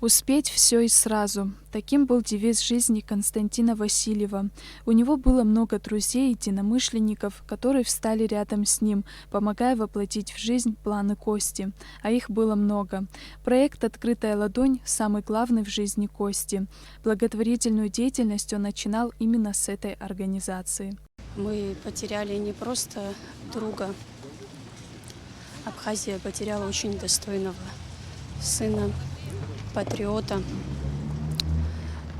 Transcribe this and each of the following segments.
Успеть все и сразу. Таким был девиз жизни Константина Васильева. У него было много друзей и единомышленников, которые встали рядом с ним, помогая воплотить в жизнь планы Кости. А их было много. Проект «Открытая ладонь» самый главный в жизни Кости. Благотворительную деятельность он начинал именно с этой организации. Мы потеряли не просто друга. Абхазия потеряла очень достойного сына, патриота,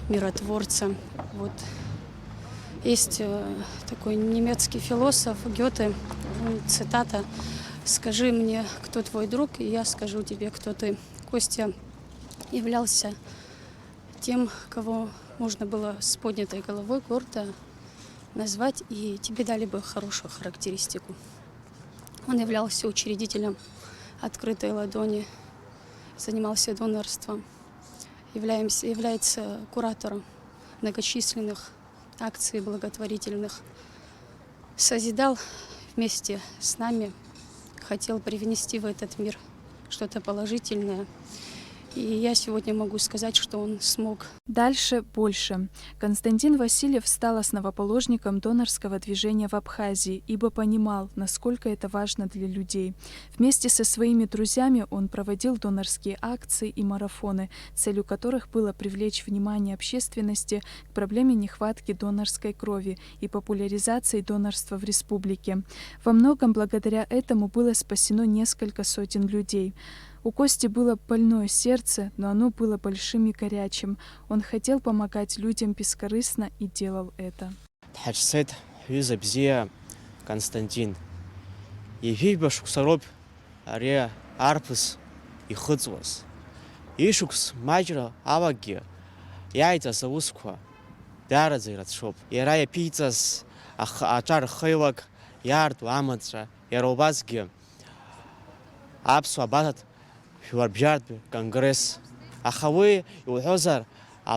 миротворца. Вот. Есть такой немецкий философ Гёте, цитата: «Скажи мне, кто твой друг, и я скажу тебе, кто ты». Костя являлся тем, кого можно было с поднятой головой гордо назвать, и тебе дали бы хорошую характеристику. Он являлся учредителем «Открытой ладони», занимался донорством, является куратором многочисленных акций благотворительных. Созидал вместе с нами, хотел привнести в этот мир что-то положительное. И я сегодня могу сказать, что он смог. Дальше больше. Константин Васильев стал основоположником донорского движения в Абхазии, ибо понимал, насколько это важно для людей. Вместе со своими друзьями он проводил донорские акции и марафоны, целью которых было привлечь внимание общественности к проблеме нехватки донорской крови и популяризации донорства в республике. Во многом благодаря этому было спасено несколько сотен людей. У Кости было больное сердце, но оно было большим и горячим. Он хотел помогать людям бескорыстно и делал это. Тхачсет хюза бзия Константин. Ефибаш шуксароп аре арпус и хыцвас. Ишукс маджра аваги яйца саусква дарадзы радшоп. Ярая пиццас ачар хывак ярду амадра яробазги апсу абатат Фюарбжард конгресс. Ахавы и ухозар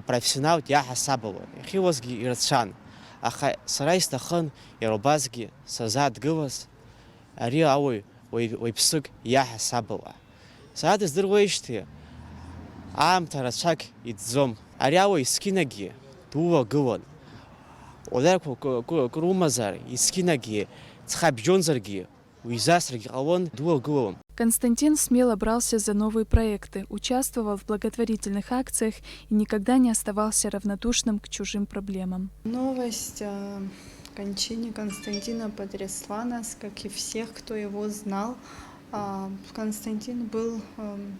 профессионал я хасабова. Хивозги и радшан. Аха сарайстахан яробазги сазад гывас. Ари ауи ойпсык я хасабова. Саад издыргоишти аамта радшак идзом. Ари ауи скинаги дува гыван. Одар крумазар искинаги цхабжонзарги уизасрги алон дува гывам. Константин смело брался за новые проекты, участвовал в благотворительных акциях и никогда не оставался равнодушным к чужим проблемам. Новость о кончине Константина потрясла нас, как и всех, кто его знал. Константин был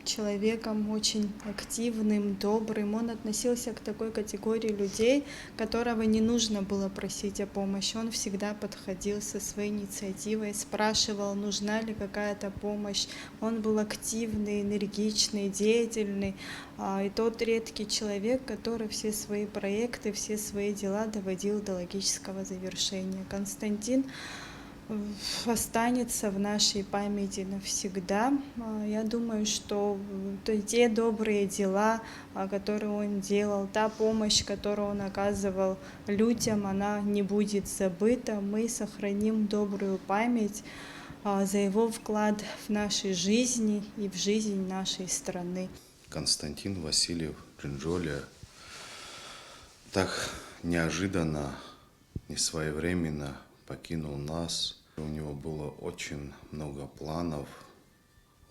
человеком очень активным, добрым. Он относился к такой категории людей, которого не нужно было просить о помощи. Он всегда подходил со своей инициативой, спрашивал, нужна ли какая-то помощь. Он был активный, энергичный, деятельный. И тот редкий человек, который все свои проекты, все свои дела доводил до логического завершения. Константин останется в нашей памяти навсегда. Я думаю, что те добрые дела, которые он делал, та помощь, которую он оказывал людям, она не будет забыта. Мы сохраним добрую память за его вклад в нашей жизни и в жизнь нашей страны. Константин Васильев Джинджоли так неожиданно, несвоевременно покинул нас. У него было очень много планов,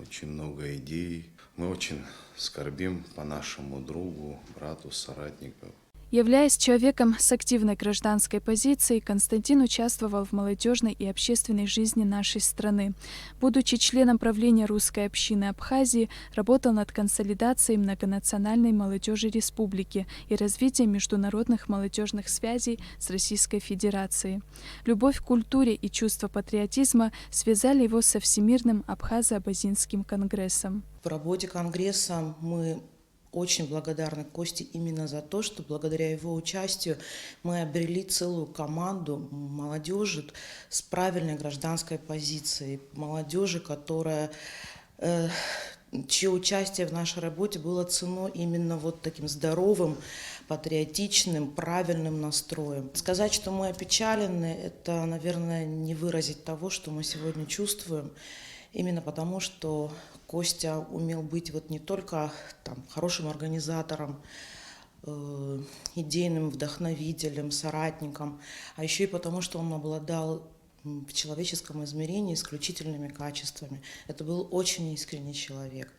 очень много идей. Мы очень скорбим по нашему другу, брату, соратнику. Являясь человеком с активной гражданской позицией, Константин участвовал в молодежной и общественной жизни нашей страны. Будучи членом правления русской общины Абхазии, работал над консолидацией многонациональной молодежи республики и развитием международных молодежных связей с Российской Федерацией. Любовь к культуре и чувство патриотизма связали его со Всемирным Абхазо-Абазинским конгрессом. В работе конгресса мы очень благодарны Косте именно за то, что благодаря его участию мы обрели целую команду молодежи с правильной гражданской позицией, молодежи, чье участие в нашей работе было цено именно вот таким здоровым, патриотичным, правильным настроем. Сказать, что мы опечалены, это, наверное, не выразить того, что мы сегодня чувствуем, именно потому что Костя умел быть вот не только там хорошим организатором, идейным вдохновителем, соратником, а еще и потому, что он обладал в человеческом измерении исключительными качествами. Это был очень искренний человек,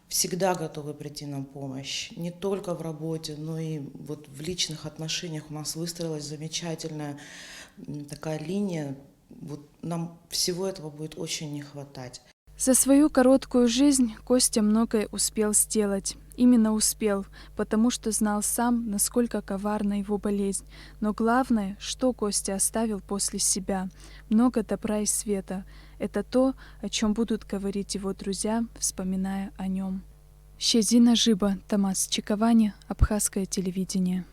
всегда готовый прийти на помощь, не только в работе, но и вот в личных отношениях у нас выстроилась замечательная такая линия. Вот нам всего этого будет очень не хватать. За свою короткую жизнь Костя многое успел сделать. Именно успел, потому что знал сам, насколько коварна его болезнь. Но главное, что Костя оставил после себя. Много добра и света. Это то, о чем будут говорить его друзья, вспоминая о нем. Щезина Жиба, Тамас Чиковани, Абхазское телевидение.